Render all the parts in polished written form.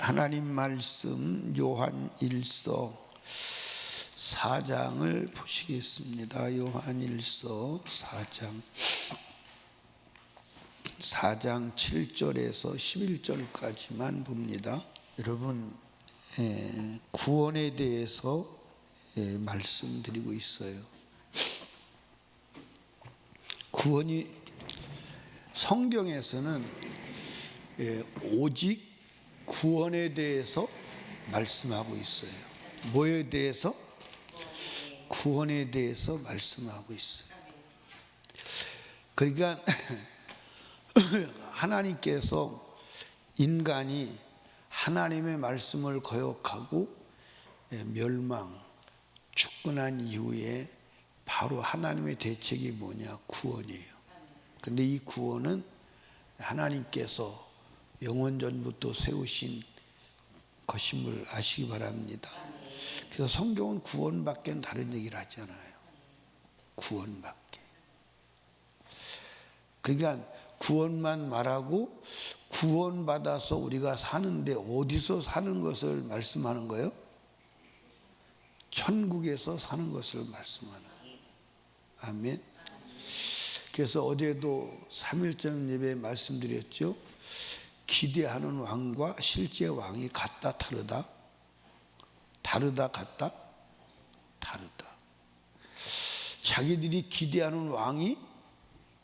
하나님 말씀 요한 1서 4장을 보시겠습니다. 요한 1서 4장 7절에서 11절까지만 봅니다. 여러분, 구원에 대해서 말씀드리고 있어요. 구원이 성경에서는 오직 구원에 대해서 말씀하고 있어요. 뭐에 대해서? 구원에 대해서 말씀하고 있어요. 그러니까 하나님께서 인간이 하나님의 말씀을 거역하고 멸망, 죽고 난 이후에 바로 하나님의 대책이 뭐냐? 구원이에요. 근데 이 구원은 하나님께서 영원전부터 세우신 것임을 아시기 바랍니다. 그래서 성경은 구원밖에 다른 얘기를 하지 않아요. 구원밖에. 그러니까 구원만 말하고 구원받아서 우리가 사는데 어디서 사는 것을 말씀하는 거예요? 천국에서 사는 것을 말씀하는 거예요. 아멘. 그래서 어제도 3일절 예배에 말씀드렸죠. 기대하는 왕과 실제 왕이 같다 다르다? 다르다 같다? 다르다. 자기들이 기대하는 왕이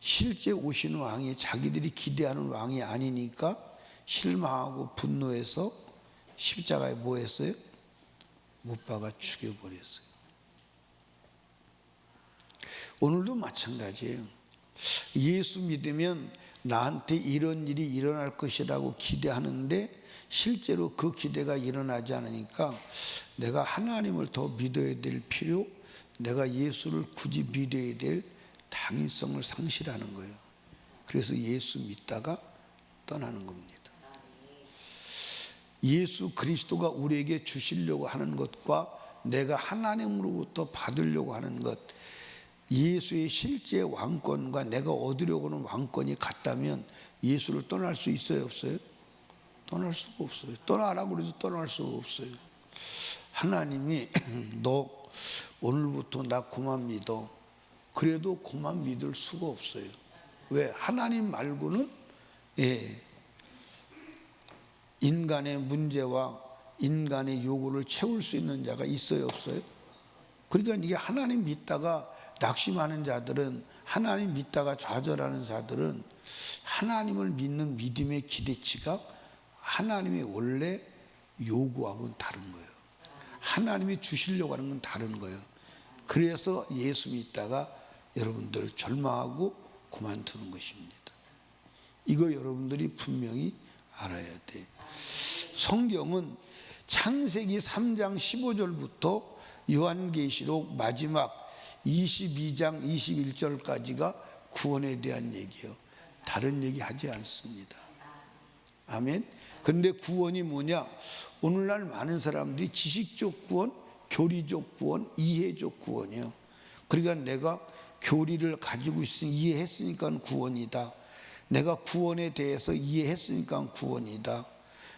실제 오시는 왕이 자기들이 기대하는 왕이 아니니까 실망하고 분노해서 십자가에 뭐 했어요? 못 박아 죽여버렸어요. 오늘도 마찬가지예요. 예수 믿으면 나한테 이런 일이 일어날 것이라고 기대하는데 실제로 그 기대가 일어나지 않으니까 내가 하나님을 더 믿어야 될 필요, 내가 예수를 굳이 믿어야 될 당위성을 상실하는 거예요. 그래서 예수 믿다가 떠나는 겁니다. 예수 그리스도가 우리에게 주시려고 하는 것과 내가 하나님으로부터 받으려고 하는 것, 예수의 실제 왕권과 내가 얻으려고 하는 왕권이 같다면 예수를 떠날 수 있어요, 없어요? 떠날 수가 없어요. 떠나라고 그래도 떠날 수가 없어요. 하나님이 너 오늘부터 나 그만 믿어. 그래도 그만 믿을 수가 없어요. 왜? 하나님 말고는 인간의 문제와 인간의 요구를 채울 수 있는 자가 있어요, 없어요? 그러니까 이게 하나님 믿다가 낙심하는 자들은, 하나님 믿다가 좌절하는 자들은 하나님을 믿는 믿음의 기대치가 하나님의 원래 요구하고는 다른 거예요. 하나님이 주시려고 하는 건 다른 거예요. 그래서 예수 믿다가 여러분들 절망하고 그만두는 것입니다. 이거 여러분들이 분명히 알아야 돼요. 성경은 창세기 3장 15절부터 요한계시록 마지막 22장 21절까지가 구원에 대한 얘기예요. 다른 얘기 하지 않습니다. 아멘. 그런데 구원이 뭐냐? 오늘날 많은 사람들이 지식적 구원, 교리적 구원, 이해적 구원이에요. 그러니까 내가 교리를 가지고 있으니 이해했으니까 구원이다. 내가 구원에 대해서 이해했으니까 구원이다.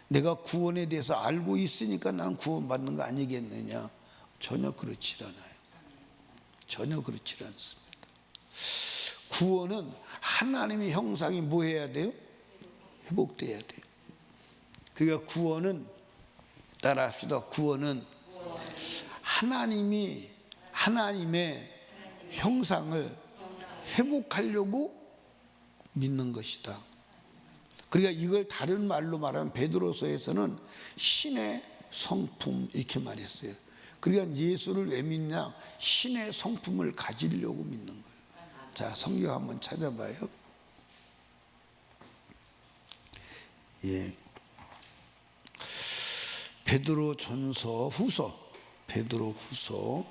내가 구원에 대해서 알고 있으니까 난 구원받는 거 아니겠느냐? 전혀 그렇지 않아요. 전혀 그렇지 않습니다. 구원은 하나님의 형상이 뭐 해야 돼요? 회복돼야 돼요. 그러니까 구원은, 따라합시다. 구원은 하나님이 하나님의 형상을 회복하려고 믿는 것이다. 그러니까 이걸 다른 말로 말하면 베드로서에서는 신의 성품 이렇게 말했어요. 그러니까 예수를 왜 믿냐? 신의 성품을 가지려고 믿는 거예요. 자, 성경 한번 찾아봐요. 예. 베드로전서 후서, 베드로후서.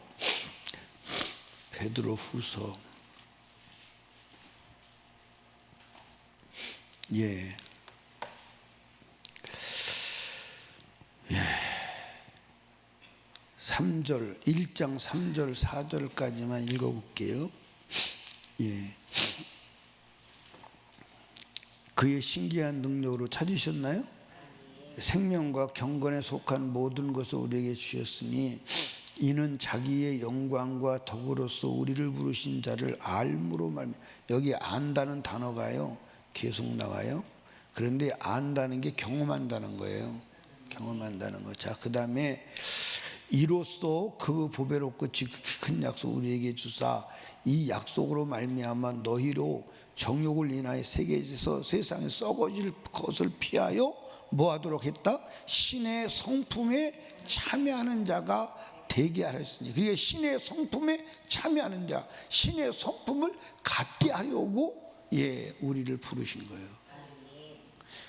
예. 3절, 1장 3절 4절까지만 읽어볼게요. 예. 그의 신기한 능력으로 찾으셨나요? 생명과 경건에 속한 모든 것을 우리에게 주셨으니 이는 자기의 영광과 덕으로서 우리를 부르신 자를 알므로 말미암아. 여기 안다는 단어가요 계속 나와요. 그런데 안다는 게 경험한다는 거예요. 경험한다는 거. 자, 그 다음에 이로써 그 보배롭고 지극히 큰 약속 우리에게 주사 이 약속으로 말미암아 너희로 정욕을 인하여 세계에서 세상에 썩어질 것을 피하여 뭐하도록 했다? 신의 성품에 참여하는 자가 되게 하였으니. 그러니까 신의 성품에 참여하는 자, 신의 성품을 갖게 하려고 우리를 부르신 거예요.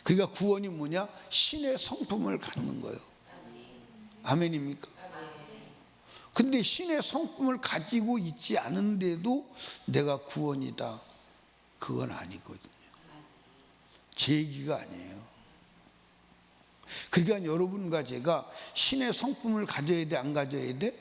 그러니까 구원이 뭐냐? 신의 성품을 갖는 거예요. 아멘입니까? 근데 신의 성품을 가지고 있지 않은데도 내가 구원이다, 그건 아니거든요. 제 얘기가 아니에요. 그러니까 여러분과 제가 신의 성품을 가져야 돼, 안 가져야 돼?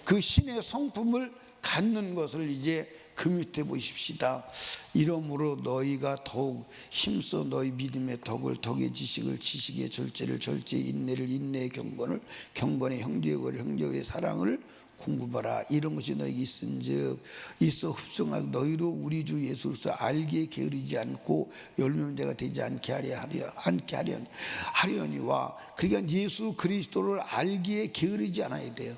그 신의 성품을 갖는 것을 이제 그 밑에 보십시다. 이러므로 너희가 더욱 힘써 너희 믿음의 덕을 덕의 지식을 지식의 절제를 절제의 인내를 인내의 경건을 경건의 형제의 거를 형제의 사랑을 공급하라. 이런 것이 너희에게 있은즉 있어 흡성하고 너희로 우리 주 예수로서 알기에 게으르지 않고 열매자가 되지 않게 하려니와. 그러니까 예수 그리스도를 알기에 게으르지 않아야 돼요.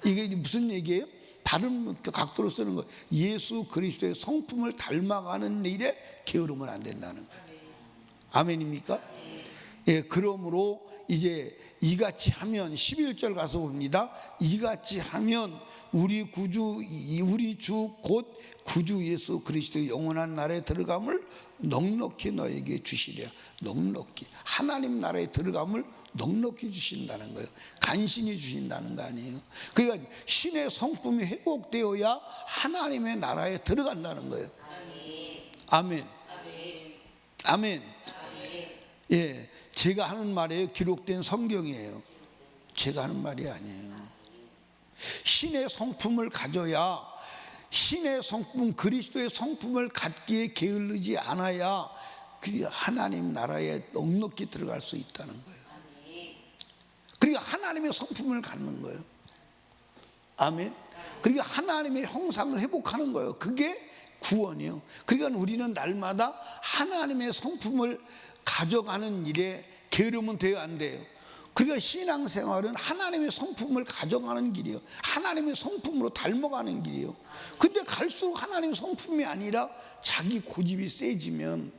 이게 무슨 얘기예요? 다른 각도로 쓰는 거, 예수 그리스도의 성품을 닮아가는 일에 게으르면 안 된다는 거예요. 아멘입니까? 예, 그러므로 이제 이같이 하면 11절 가서 봅니다. 이같이 하면 우리 주 곧 구주 예수 그리스도의 영원한 나라에 들어감을 넉넉히 너에게 주시랴. 넉넉히 하나님 나라에 들어감을 넉넉히 주신다는 거예요. 간신히 주신다는 거 아니에요. 그러니까 신의 성품이 회복되어야 하나님의 나라에 들어간다는 거예요. 아멘. 아멘. 예, 제가 하는 말이에요. 기록된 성경이에요. 제가 하는 말이 아니에요. 신의 성품을 가져야, 신의 성품, 그리스도의 성품을 갖기에 게을르지 않아야 하나님 나라에 넉넉히 들어갈 수 있다는 거예요. 그러니까 하나님의 성품을 갖는 거예요. 아멘. 그러니까 하나님의 형상을 회복하는 거예요. 그게 구원이에요. 그러니까 우리는 날마다 하나님의 성품을 가져가는 일에 게으르면 돼요, 안 돼요? 그러니까 신앙생활은 하나님의 성품을 가져가는 길이에요. 하나님의 성품으로 닮아가는 길이에요. 근데 갈수록 하나님의 성품이 아니라 자기 고집이 세지면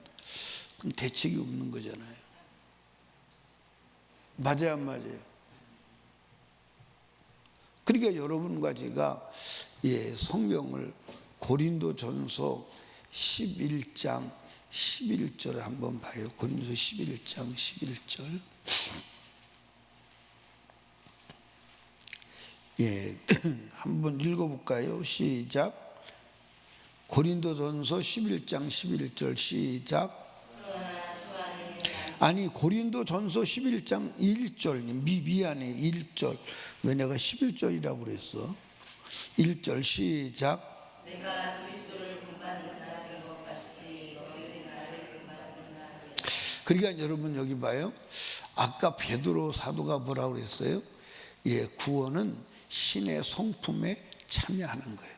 그럼 대책이 없는 거잖아요. 맞아요, 안 맞아요? 그러니까 여러분과 제가 성경을 고린도전서 11장 11절을 한번 봐요. 고린도서 11장 11절. 한번 읽어볼까요? 시작. 고린도전서 11장 11절 시작. 아니, 고린도전서 11장 1절. 미안해, 1절. 왜 내가 11절이라고 그랬어? 1절 시작. 내가 그리스도를 본받는 자인 것 같이 너희들이 나를 본받는 자. 그러니까 여러분 여기 봐요. 아까 베드로 사도가 뭐라고 그랬어요? 구원은 신의 성품에 참여하는 거예요.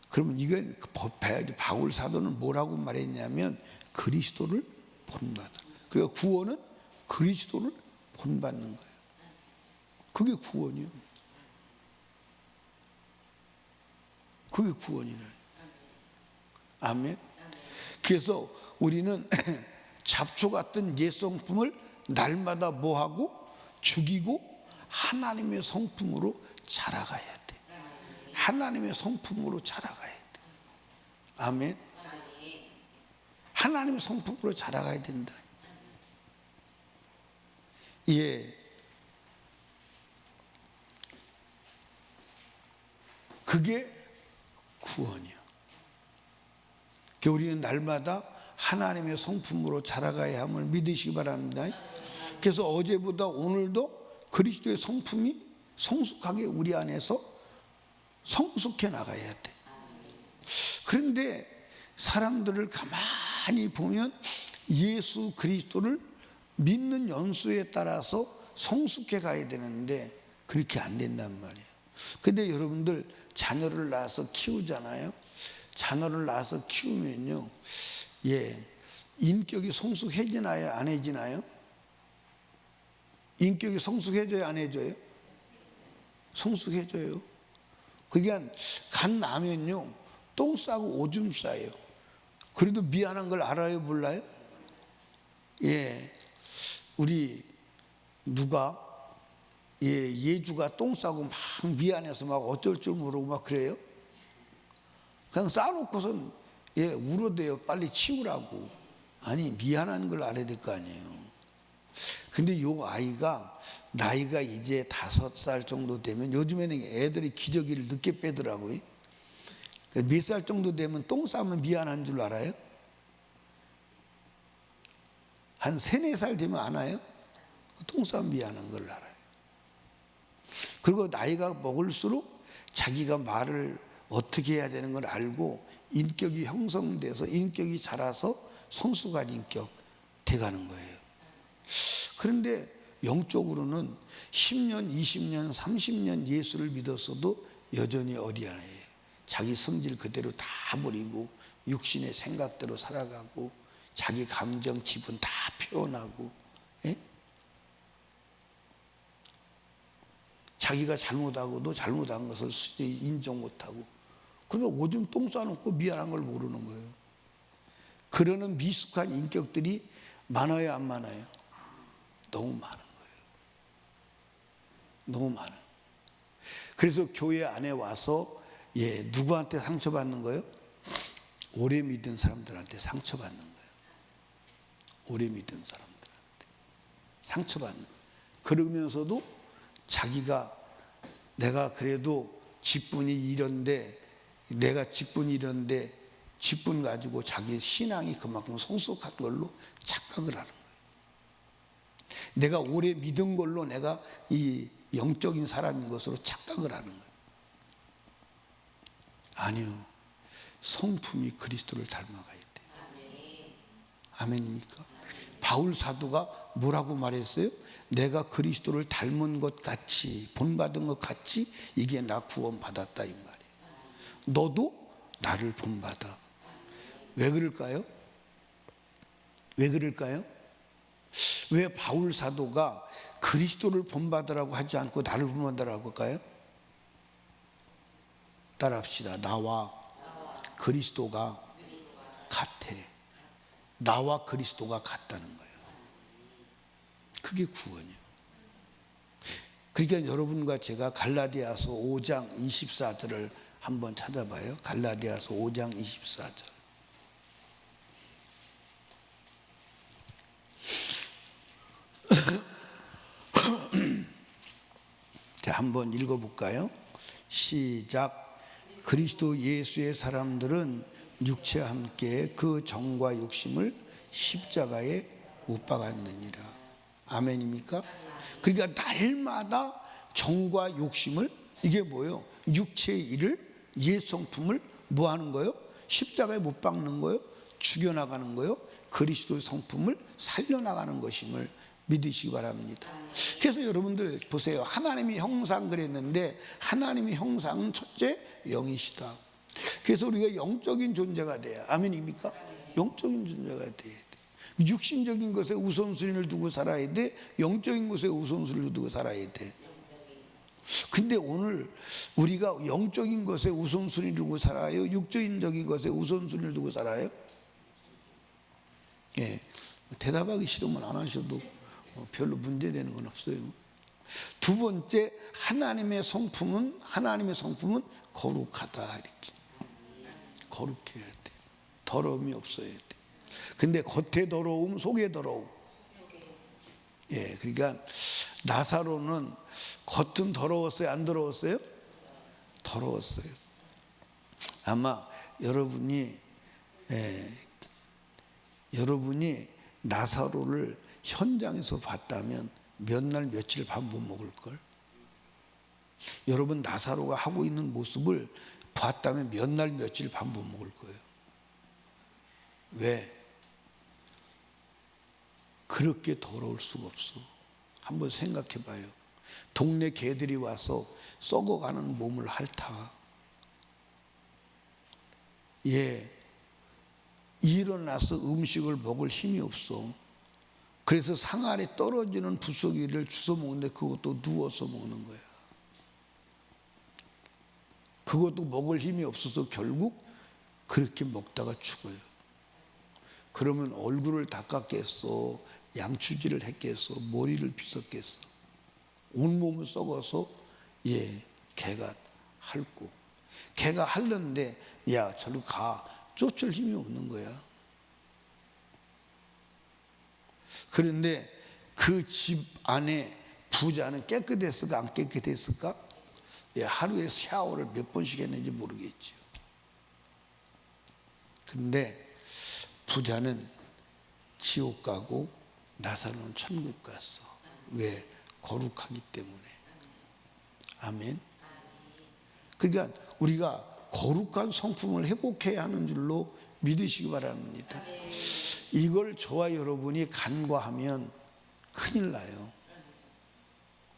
그러면 이걸 봐야지. 바울 사도는 뭐라고 말했냐면 그리스도를 본받아. 그리고 구원은 그리스도를 본받는 거예요. 그게 구원이에요. 그게 구원이래. 아멘. 그래서 우리는 잡초 같은 옛 성품을 날마다 뭐하고 죽이고 하나님의 성품으로 자라가야 돼. 하나님의 성품으로 자라가야 돼. 아멘. 하나님의 성품으로 자라가야 된다. 그게 구원이야. 우리는 날마다 하나님의 성품으로 자라가야 함을 믿으시기 바랍니다. 그래서 어제보다 오늘도 그리스도의 성품이 성숙하게 우리 안에서 성숙해 나가야 돼. 그런데 사람들을 가만히 보면 예수 그리스도를 믿는 연수에 따라서 성숙해 가야 되는데 그렇게 안 된단 말이에요. 근데 여러분들 자녀를 낳아서 키우잖아요. 자녀를 낳아서 키우면요, 인격이 성숙해지나요, 안 해지나요? 인격이 성숙해져요, 안 해져요? 성숙해져요. 그러니까 간 나면요, 똥 싸고 오줌 싸요. 그래도 미안한 걸 알아요, 몰라요? 우리 누가 예주가 똥 싸고 막 미안해서 막 어쩔 줄 모르고 막 그래요. 그냥 싸놓고선 울어대요. 빨리 치우라고. 아니, 미안한 걸 알아야 될 거 아니에요. 근데 요 아이가 나이가 이제 5살 정도 되면, 요즘에는 애들이 기저귀를 늦게 빼더라고요. 몇 살 정도 되면 똥 싸면 미안한 줄 알아요? 한 3, 4살 되면 아나요? 똥 싸면 미안한 걸 알아요. 그리고 나이가 먹을수록 자기가 말을 어떻게 해야 되는 걸 알고 인격이 형성돼서 인격이 자라서 성숙한 인격 돼가는 거예요. 그런데 영적으로는 10년, 20년, 30년 예수를 믿었어도 여전히 어린아이예요. 자기 성질 그대로 다 버리고 육신의 생각대로 살아가고 자기 감정, 기분 다 표현하고, 자기가 잘못하고도 잘못한 것을 인정 못하고, 그러니까 오줌 똥 싸놓고 미안한 걸 모르는 거예요. 그러는 미숙한 인격들이 많아요, 안 많아요? 너무 많은 거예요. 너무 많아요. 그래서 교회 안에 와서 누구한테 상처받는 거예요? 오래 믿은 사람들한테 상처받는 거예요. 오래 믿은 사람들한테 상처받는 거예요. 그러면서도 자기가 내가 그래도 직분이 이런데, 내가 직분이 이런데 직분 가지고 자기 신앙이 그만큼 성숙한 걸로 착각을 하는 거예요. 내가 오래 믿은 걸로 내가 이 영적인 사람인 것으로 착각을 하는 거예요. 아니요. 성품이 그리스도를 닮아가야 돼요. 아멘입니까? 바울 사도가 뭐라고 말했어요? 내가 그리스도를 닮은 것 같이, 본받은 것 같이 이게 나 구원 받았다 이 말이에요. 너도 나를 본받아. 왜 그럴까요? 왜 그럴까요? 왜 바울 사도가 그리스도를 본받으라고 하지 않고 나를 본받으라고 할까요? 따라합시다. 나와 그리스도가 같아. 나와 그리스도가 같다는 거예요. 그게 구원이에요. 그러니까 여러분과 제가 갈라디아서 5장 24절을 한번 찾아봐요. 갈라디아서 5장 24절. 자, 한번 읽어볼까요? 시작. 그리스도 예수의 사람들은 육체와 함께 그 정과 욕심을 십자가에 못 박았느니라. 아멘입니까? 그러니까 날마다 정과 욕심을, 이게 뭐예요? 육체의 일을, 옛 성품을 뭐 하는 거예요? 십자가에 못 박는 거예요? 죽여나가는 거예요? 그리스도의 성품을 살려나가는 것임을 믿으시기 바랍니다. 그래서 여러분들 보세요. 하나님의 형상 그랬는데 하나님의 형상은 첫째 영이시다. 그래서 우리가 영적인 존재가 돼야, 아멘입니까? 영적인 존재가 돼야 돼. 육신적인 것에 우선순위를 두고 살아야 돼. 영적인 것에 우선순위를 두고 살아야 돼. 근데 오늘 우리가 영적인 것에 우선순위를 두고 살아요? 육적인 것에 우선순위를 두고 살아요? 대답하기 싫으면 안 하셔도 별로 문제되는 건 없어요. 두 번째, 하나님의 성품은 거룩하다. 이렇게 거룩해야 돼. 더러움이 없어야 돼. 근데 겉에 더러움, 속에 더러움. 그러니까 나사로는 겉은 더러웠어요, 안 더러웠어요? 더러웠어요. 아마 여러분이 나사로를 현장에서 봤다면 몇 날 며칠 밥 못 먹을 걸. 여러분 나사로가 하고 있는 모습을 봤다면 몇 날 며칠 밥 못 먹을 거예요. 왜? 그렇게 더러울 수가 없어. 한번 생각해 봐요. 동네 개들이 와서 썩어가는 몸을 핥아. 일어나서 음식을 먹을 힘이 없어. 그래서 상 아래 떨어지는 부스러기를 주워 먹는데 그것도 누워서 먹는 거야. 그것도 먹을 힘이 없어서 결국 그렇게 먹다가 죽어요. 그러면 얼굴을 닦았겠어, 양치질을 했겠어, 머리를 빗었겠어. 온몸을 썩어서 개가 핥고, 개가 핥는데 야 저리 가, 쫓을 힘이 없는 거야. 그런데 그 집 안에 부자는 깨끗했을까 안 깨끗했을까? 하루에 샤워를 몇 번씩 했는지 모르겠죠. 그런데 부자는 지옥 가고 나사로는 천국 갔어. 왜? 거룩하기 때문에. 아멘. 그러니까 우리가 거룩한 성품을 회복해야 하는 줄로 믿으시기 바랍니다. 이걸 저와 여러분이 간과하면 큰일 나요.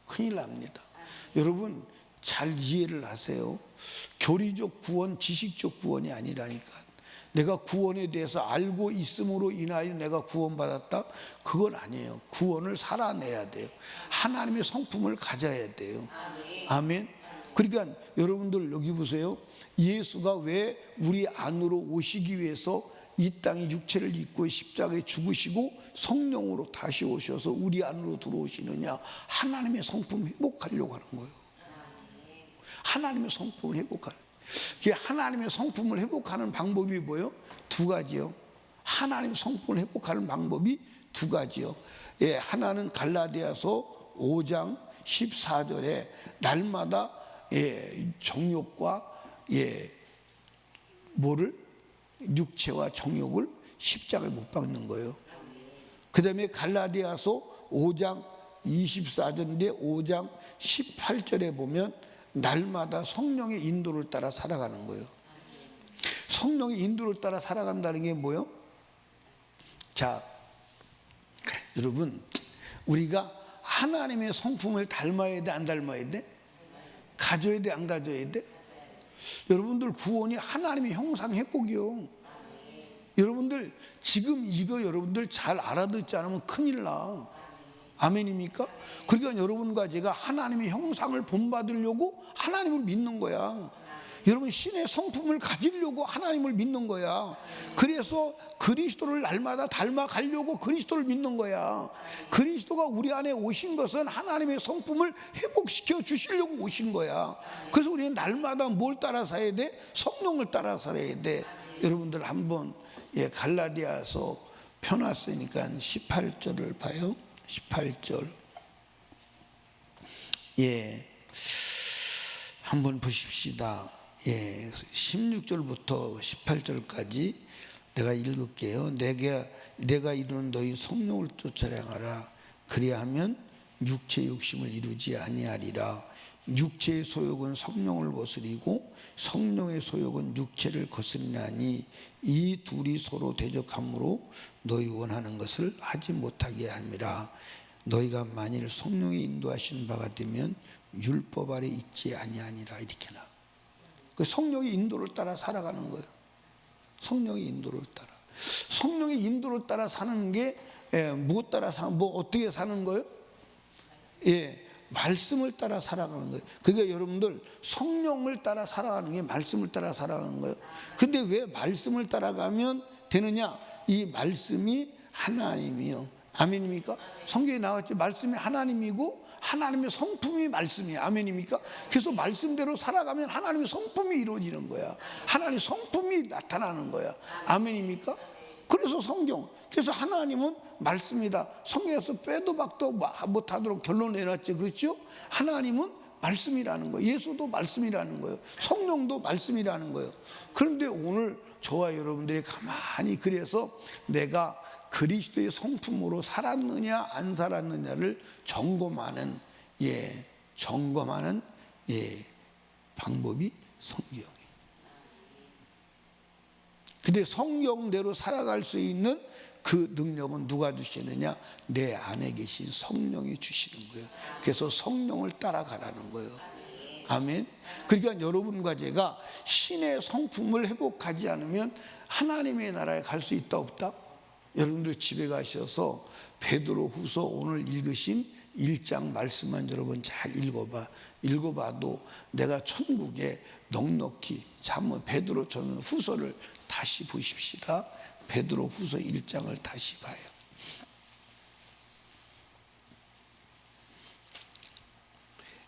큰일 납니다. 여러분 잘 이해를 하세요. 교리적 구원, 지식적 구원이 아니라니까. 내가 구원에 대해서 알고 있음으로 인하여 내가 구원받았다? 그건 아니에요. 구원을 살아내야 돼요. 하나님의 성품을 가져야 돼요. 아멘. 그러니까 여러분들 여기 보세요. 예수가 왜 우리 안으로 오시기 위해서 이 땅에 육체를 입고 십자가에 죽으시고 성령으로 다시 오셔서 우리 안으로 들어오시느냐? 하나님의 성품 회복하려고 하는 거예요. 하나님의 성품을 회복하는. 하나님의 성품을 회복하는 방법이 뭐예요? 두 가지요. 하나님의 성품을 회복하는 방법이 두 가지요. 하나는 갈라디아서 5장 14절에 날마다 정욕과 육체와 정욕을 십자가에 못 박는 거예요. 그 다음에 갈라디아서 5장 24절인데 5장 18절에 보면 날마다 성령의 인도를 따라 살아가는 거예요. 성령의 인도를 따라 살아간다는 게 뭐예요? 자, 여러분 우리가 하나님의 성품을 닮아야 돼, 안 닮아야 돼? 가져야 돼, 안 가져야 돼? 여러분들 구원이 하나님의 형상 회복이요. 여러분들 지금 이거 여러분들 잘 알아듣지 않으면 큰일 나. 아멘입니까? 그러니까 여러분과 제가 하나님의 형상을 본받으려고 하나님을 믿는 거야. 여러분 신의 성품을 가지려고 하나님을 믿는 거야. 그래서 그리스도를 날마다 닮아가려고 그리스도를 믿는 거야. 그리스도가 우리 안에 오신 것은 하나님의 성품을 회복시켜 주시려고 오신 거야. 그래서 우리는 날마다 뭘 따라 살아야 돼? 성령을 따라 살아야 돼. 여러분들 한번 갈라디아서 펴놨으니까 18절을 봐요. 18절. 한번 보십시다. 16절부터 18절까지 내가 읽을게요. 내가 이루는 너희 성령을 쫓아라 행하라. 그리하면 육체 욕심을 이루지 아니하리라. 육체의 소욕은 성령을 거스리고 성령의 소욕은 육체를 거스리나니 이 둘이 서로 대적함으로 너희 원하는 것을 하지 못하게 함이라. 너희가 만일 성령의 인도하신 바가 되면 율법 아래 있지 아니하니라. 이렇게 나와. 그 성령의 인도를 따라 살아가는 거예요. 성령의 인도를 따라. 성령의 인도를 따라 사는 게 무엇 따라 어떻게 사는 거예요? 말씀을 따라 살아가는 거예요. 그러니까 여러분들 성령을 따라 살아가는 게 말씀을 따라 살아가는 거예요. 근데 왜 말씀을 따라가면 되느냐? 이 말씀이 하나님이요. 아멘입니까? 성경에 나왔지. 말씀이 하나님이고 하나님의 성품이 말씀이에요. 아멘입니까? 그래서 말씀대로 살아가면 하나님의 성품이 이루어지는 거야. 하나님의 성품이 나타나는 거야. 아멘입니까? 그래서 성경, 그래서 하나님은 말씀이다. 성경에서 빼도 박도 못하도록 결론 내놨죠. 그렇죠? 하나님은 말씀이라는 거예요. 예수도 말씀이라는 거예요. 성령도 말씀이라는 거예요. 그런데 오늘 저와 여러분들이 가만히 그래서 내가 그리스도의 성품으로 살았느냐 안 살았느냐를 점검하는 방법이 성경이에요. 근데 성경대로 살아갈 수 있는 그 능력은 누가 주시느냐? 내 안에 계신 성령이 주시는 거예요. 그래서 성령을 따라가라는 거예요. 아멘. 그러니까 여러분과 제가 신의 성품을 회복하지 않으면 하나님의 나라에 갈 수 있다 없다? 여러분들 집에 가셔서 베드로후서 오늘 읽으신 1장 말씀만 여러분 잘 읽어봐도 내가 천국에 넉넉히. 자, 한번 베드로 저는 후서를 다시 보십시다. 베드로후서 1장을 다시 봐요.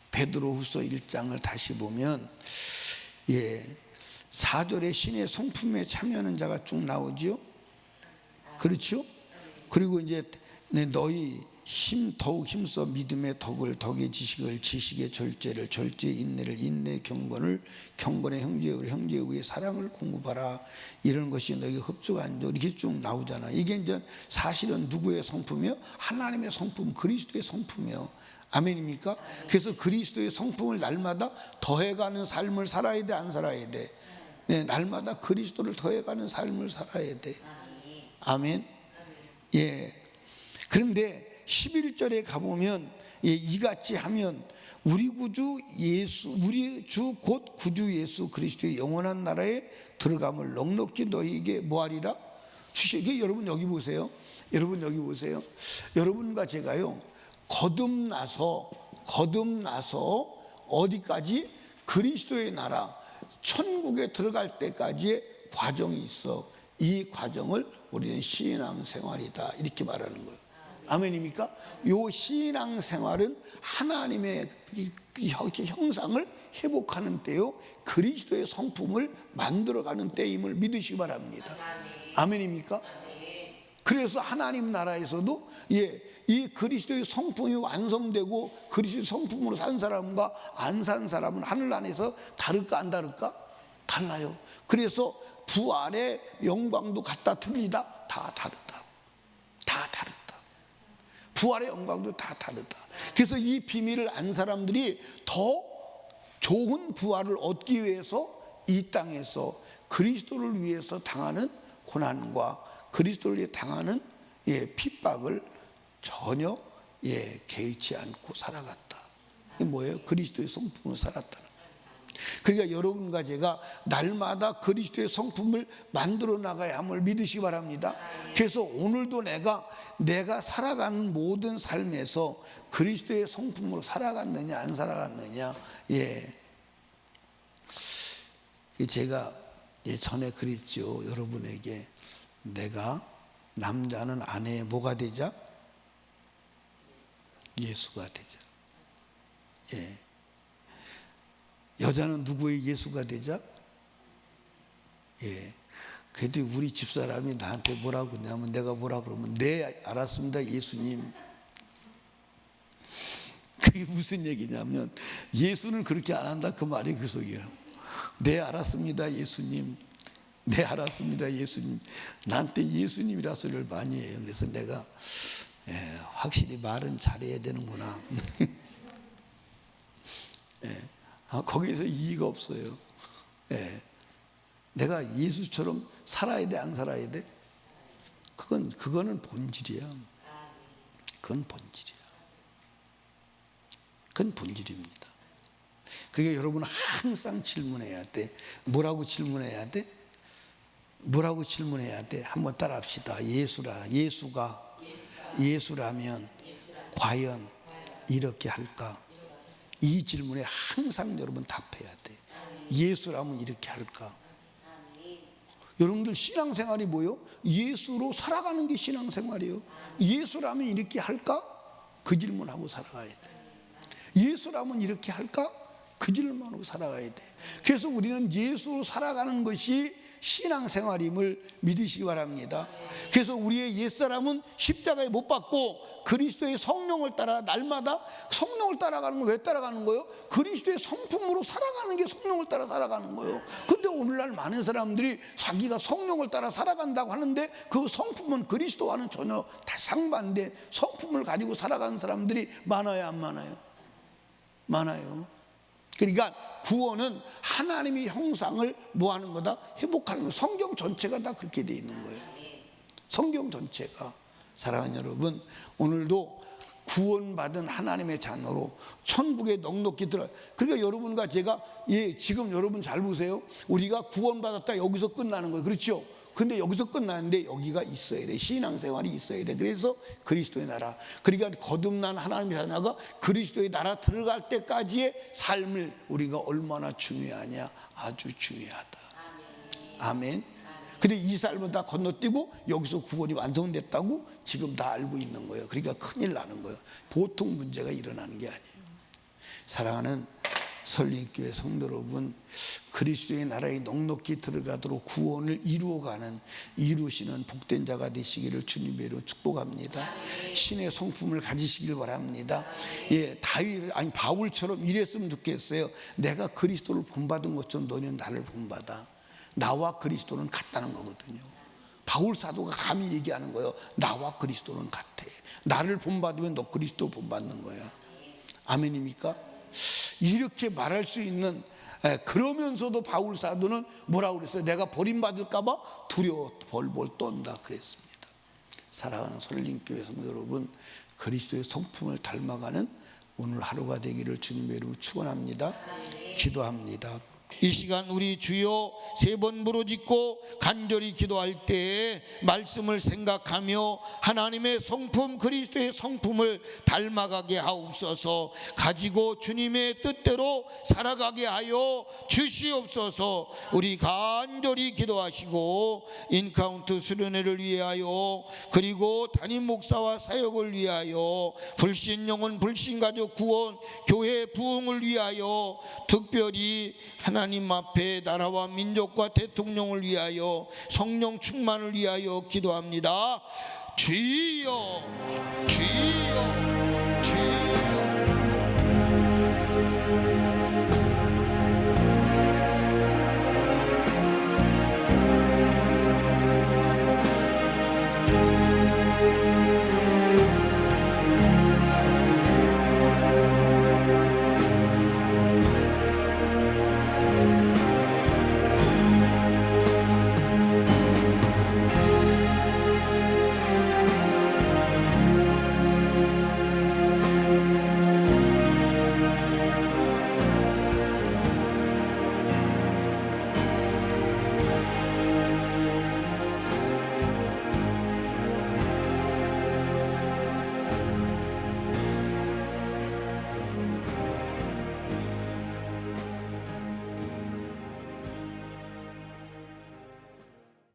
베드로후서 1장을 다시 보면 4절에 신의 성품에 참여하는 자가 쭉 나오죠. 그렇죠? 그리고 이제 너희 더욱 힘써 믿음의 덕을, 덕의 지식을, 지식의 절제를, 절제의 인내를, 인내의 경건을, 경건의 형제의 형제의 사랑을 공급하라. 이런 것이 너희가 흡족한 줄 이렇게 쭉 나오잖아. 이게 이제 사실은 누구의 성품이요? 하나님의 성품, 그리스도의 성품이요. 아멘입니까? 그래서 그리스도의 성품을 날마다 더해가는 삶을 살아야 돼, 안 살아야 돼? 네, 날마다 그리스도를 더해가는 삶을 살아야 돼. 아멘. 예. 그런데 11절에 가보면 이같이 하면 우리 구주 예수, 우리 주 곧 구주 예수 그리스도의 영원한 나라에 들어감을 넉넉히 너희에게 뭐하리라? 주시게. 여러분 여기 보세요. 여러분 여기 보세요. 여러분과 제가요 거듭나서 어디까지? 그리스도의 나라 천국에 들어갈 때까지의 과정이 있어. 이 과정을 우리는 신앙생활이다 이렇게 말하는 거예요. 아멘입니까? 요 신앙생활은 하나님의 형상을 회복하는 때요 그리스도의 성품을 만들어가는 때임을 믿으시기 바랍니다. 아멘입니까? 그래서 하나님 나라에서도 이 그리스도의 성품이 완성되고 그리스도의 성품으로 산 사람과 안 산 사람은 하늘 안에서 다를까 안 다를까? 달라요. 그래서 부활의 영광도 같다 틀리다? 다 다르다. 다 다르다. 부활의 영광도 다 다르다. 그래서 이 비밀을 안 사람들이 더 좋은 부활을 얻기 위해서 이 땅에서 그리스도를 위해서 당하는 고난과 그리스도를 위해 당하는 핍박을 전혀 개의치 않고 살아갔다. 이게 뭐예요? 그리스도의 성품을 살았다는. 그러니까 여러분과 제가 날마다 그리스도의 성품을 만들어 나가야 함을 믿으시기 바랍니다. 그래서 오늘도 내가 살아가는 모든 삶에서 그리스도의 성품으로 살아갔느냐 안 살아갔느냐. 제가 전에 그랬죠. 여러분에게 내가 남자는 아내의 뭐가 되자? 예수가 되자. 여자는 누구의 예수가 되자? 그래도 우리 집사람이 나한테 뭐라고 그러냐면 내가 뭐라 그러면 네 알았습니다 예수님. 그게 무슨 얘기냐면 예수는 그렇게 안 한다 그 말이 그 속이야. 네 알았습니다 예수님. 네 알았습니다 예수님. 나한테 예수님이라 소리를 많이 해요. 그래서 내가 확실히 말은 잘해야 되는구나. 거기에서 이의가 없어요. 내가 예수처럼 살아야 돼, 안 살아야 돼? 그거는 본질이야. 그건 본질이야. 그건 본질입니다. 그러니까 여러분 항상 질문해야 돼. 뭐라고 질문해야 돼? 뭐라고 질문해야 돼? 한번 따라합시다. 예수라면 과연 이렇게 할까? 이 질문에 항상 여러분 답해야 돼. 예수라면 이렇게 할까? 여러분들 신앙생활이 뭐예요? 예수로 살아가는 게 신앙생활이에요. 예수라면 이렇게 할까? 그 질문하고 살아가야 돼. 예수라면 이렇게 할까? 그 질문하고 살아가야 돼. 그래서 우리는 예수로 살아가는 것이 신앙생활임을 믿으시기 바랍니다. 그래서 우리의 옛사람은 십자가에 못 박고 그리스도의 성령을 따라 날마다 성령을 따라가는 건 왜 따라가는 거예요? 그리스도의 성품으로 살아가는 게 성령을 따라 살아가는 거예요. 근데 오늘날 많은 사람들이 자기가 성령을 따라 살아간다고 하는데 그 성품은 그리스도와는 전혀 다 상반된 성품을 가지고 살아가는 사람들이 많아요, 안 많아요? 많아요. 그러니까 구원은 하나님의 형상을 뭐하는 거다? 회복하는 거. 성경 전체가 다 그렇게 돼 있는 거예요. 성경 전체가. 사랑하는 여러분, 오늘도 구원받은 하나님의 자녀로 천국에 넉넉히 들어. 그러니까 여러분과 제가 지금 여러분 잘 보세요. 우리가 구원받았다 여기서 끝나는 거예요. 그렇죠? 근데 여기서 끝나는데 여기가 있어야 돼. 신앙생활이 있어야 돼. 그래서 그리스도의 나라. 그러니까 거듭난 하나님의 자녀가 그리스도의 나라 들어갈 때까지의 삶을 우리가 얼마나 중요하냐. 아주 중요하다. 아멘. 근데 이 삶을 다 건너뛰고 여기서 구원이 완성됐다고 지금 다 알고 있는 거예요. 그러니까 큰일 나는 거예요. 보통 문제가 일어나는 게 아니에요. 사랑하는 설립교회 성도 여러분, 그리스도의 나라에 넉넉히 들어가도록 구원을 이루시는 복된 자가 되시기를 주님의 이름으로 축복합니다. 신의 성품을 가지시길 바랍니다. 바울처럼 이랬으면 좋겠어요. 내가 그리스도를 본받은 것처럼 너는 나를 본받아. 나와 그리스도는 같다는 거거든요. 바울 사도가 감히 얘기하는 거예요. 나와 그리스도는 같아. 나를 본받으면 너 그리스도 본받는 거야. 아멘입니까? 이렇게 말할 수 있는, 그러면서도 바울 사도는 뭐라고 그랬어요? 내가 버림받을까 봐 두려워 벌벌 떤다 그랬습니다. 사랑하는 설림교회 성도 여러분, 그리스도의 성품을 닮아가는 오늘 하루가 되기를 주님의 이름으로 축원합니다. 기도합니다. 이 시간 우리 주여 세 번 부르짖고 간절히 기도할 때 말씀을 생각하며 하나님의 성품 그리스도의 성품을 닮아가게 하옵소서. 가지고 주님의 뜻대로 살아가게 하여 주시옵소서. 우리 간절히 기도하시고 인카운트 수련회를 위하여, 그리고 담임 목사와 사역을 위하여, 불신영혼 불신가족 구원 교회 부흥을 위하여, 특별히 하나님 앞에 나라와 민족과 대통령을 위하여 성령 충만을 위하여 기도합니다. 주여 주여